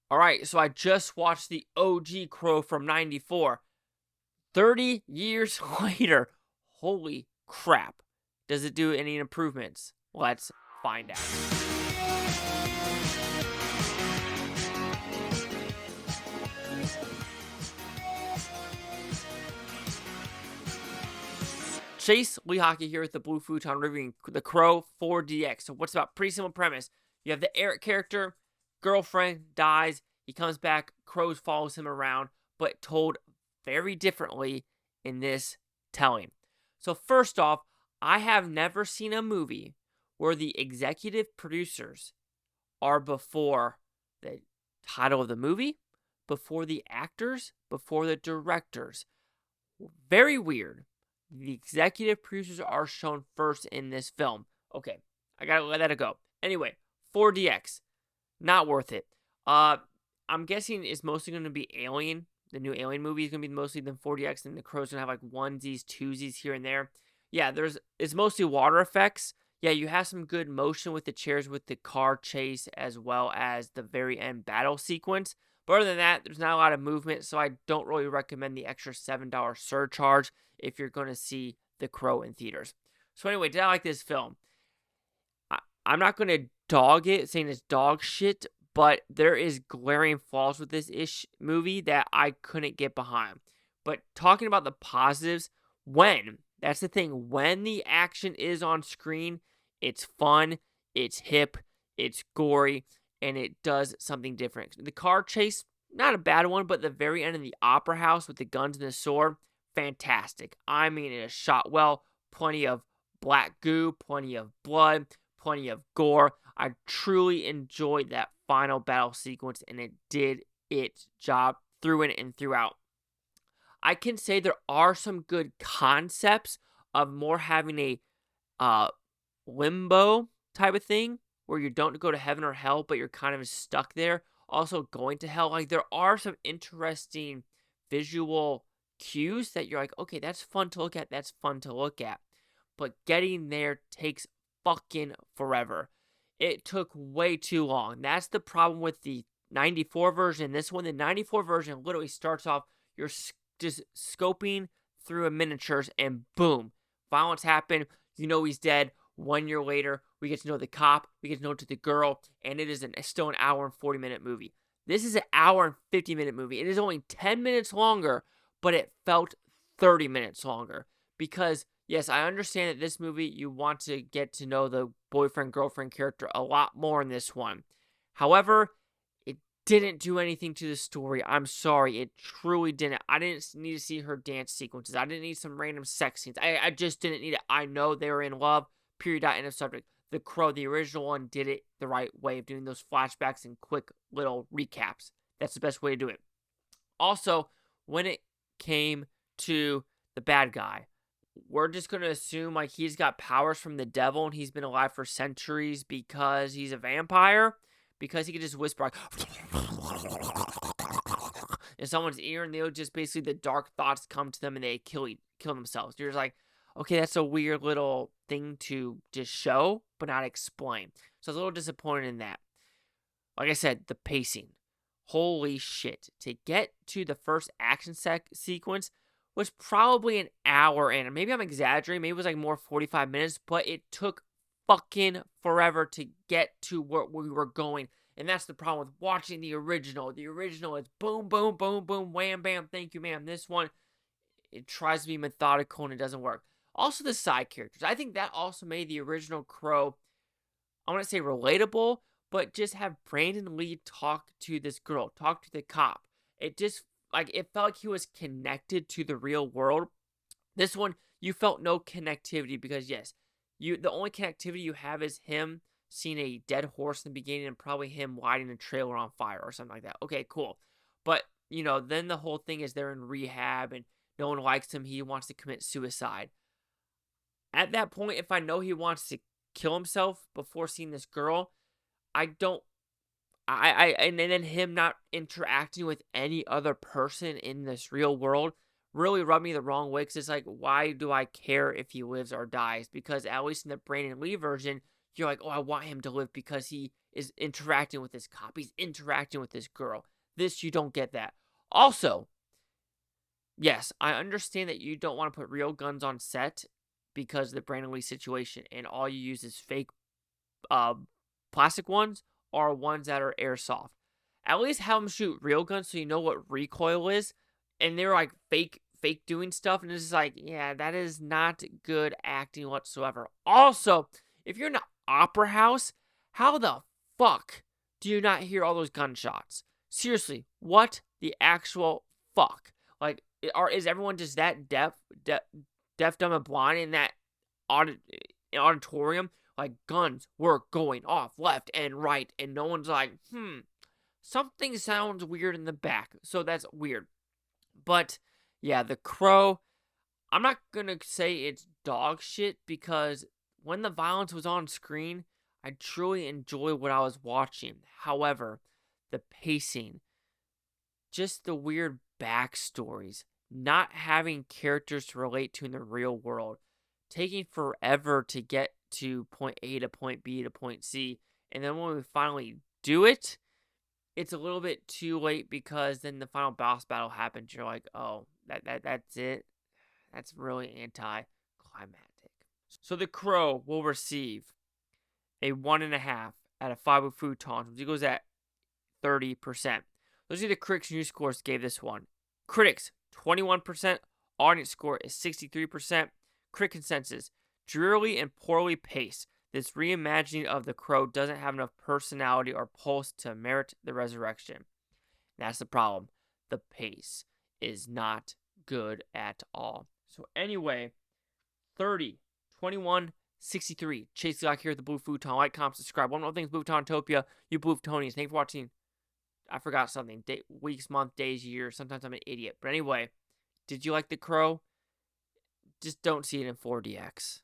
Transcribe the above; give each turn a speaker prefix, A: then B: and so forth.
A: Alright, so I just watched the OG Crow from 94. 30 years later. Holy crap. Does it do any improvements? Let's find out. Chase Lee Hockey here with the Blue Futon reviewing The Crow 4DX. So what's about? Pretty simple premise. You have the Eric character, girlfriend dies, he comes back, Crows follows him around, but told very differently in this telling. So first off, I have never seen a movie where the executive producers are before the title of the movie, before the actors, before the directors. Very weird. The executive producers are shown first in this film. Okay, I gotta let that go. Anyway, 4DX, not worth it. I'm guessing it's mostly going to be Alien. The new Alien movie is going to be mostly than 4DX, and the Crow's going to have like onesies, twosies here and there. Yeah, it's mostly water effects. Yeah, you have some good motion with the chairs with the car chase as well as the very end battle sequence. But other than that, there's not a lot of movement, so I don't really recommend the extra $7 surcharge if you're going to see The Crow in theaters. So anyway, did I like this film? I'm not going to dog it, saying it's dog shit, but there is glaring flaws with this movie that I couldn't get behind. But talking about the positives, that's the thing, when the action is on screen, it's fun, it's hip, it's gory, and it does something different. The car chase, not a bad one, but the very end of the opera house with the guns and the sword, fantastic. I mean, it is shot well, plenty of black goo, plenty of blood, plenty of gore. I truly enjoyed that final battle sequence, and it did its job through in and throughout. I can say there are some good concepts of more having a limbo type of thing, where you don't go to heaven or hell, but you're kind of stuck there. Also going to hell. Like, there are some interesting visual cues that you're like, okay, that's fun to look at. That's fun to look at. But getting there takes fucking forever. It took way too long. That's the problem with the 94 version. This one, the 94 version literally starts off, you're just scoping through a miniatures and boom, violence happened. You know he's dead. 1 year later, we get to know the cop, we get to know the girl, and it is still an hour and 40-minute movie. This is an hour and 50-minute movie. It is only 10 minutes longer, but it felt 30 minutes longer. Because, yes, I understand that this movie, you want to get to know the boyfriend-girlfriend character a lot more in this one. However, it didn't do anything to the story. I'm sorry, it truly didn't. I didn't need to see her dance sequences. I didn't need some random sex scenes. I just didn't need it. I know they were in love. Period. End of subject. The Crow, the original one, did it the right way of doing those flashbacks and quick little recaps. That's the best way to do it. Also, when it came to the bad guy, we're just going to assume like he's got powers from the devil and he's been alive for centuries because he's a vampire, because he could just whisper like in someone's ear and they'll just basically, the dark thoughts come to them and they kill themselves. You're just like, okay, that's a weird little thing to just show, but not explain. So I was a little disappointed in that. Like I said, the pacing. Holy shit. To get to the first action sequence was probably an hour in. Maybe I'm exaggerating. Maybe it was like more 45 minutes, but it took fucking forever to get to where we were going. And that's the problem with watching the original. The original is boom, boom, boom, boom, wham, bam, thank you, ma'am. This one, it tries to be methodical and it doesn't work. Also, the side characters. I think that also made the original Crow, I want to say relatable, but just have Brandon Lee talk to this girl, talk to the cop. It just, like, it felt like he was connected to the real world. This one, you felt no connectivity because, yes, the only connectivity you have is him seeing a dead horse in the beginning and probably him lighting a trailer on fire or something like that. Okay, cool. But, then the whole thing is they're in rehab and no one likes him. He wants to commit suicide. At that point, if I know he wants to kill himself before seeing this girl, and then him not interacting with any other person in this real world really rubbed me the wrong way, because it's like, why do I care if he lives or dies? Because at least in the Brandon Lee version, you're like, oh, I want him to live because he is interacting with this cop. He's interacting with this girl. This, you don't get that. Also, yes, I understand that you don't want to put real guns on set because of the Brandon Lee situation, and all you use is fake plastic ones or ones that are airsoft. At least have them shoot real guns so you know what recoil is. And they're like fake doing stuff, and it's just like, yeah, that is not good acting whatsoever. Also, if you're in an opera house, how the fuck do you not hear all those gunshots? Seriously, what the actual fuck? Like, is everyone just that deaf, dumb, and blind in that auditorium? Like, guns were going off left and right, and no one's like, something sounds weird in the back. So that's weird. But yeah, The Crow, I'm not going to say it's dog shit because when the violence was on screen, I truly enjoyed what I was watching. However, the pacing, just the weird backstories, not having characters to relate to in the real world, taking forever to get to point A to point B to point C, and then when we finally do it, it's a little bit too late because then the final boss battle happens. You're like, oh, that's it? That's really anticlimactic. So The Crow will receive a 1.5 out of 5 with Futons, which goes at 30%. Those are the critics' news scores gave this one. Critics, 21%. Audience score is 63%. Critic consensus, drearily and poorly paced. This reimagining of The Crow doesn't have enough personality or pulse to merit the resurrection. That's the problem. The pace is not good at all. So anyway, 30, 21, 63. Chase Glock here at the Blue Futon. Like, comment, subscribe. One more thing, Bluetonian, you Blue Futonians. Thanks for watching. I forgot something. Weeks, month, days, year. Sometimes I'm an idiot. But anyway, did you like The Crow? Just don't see it in 4DX.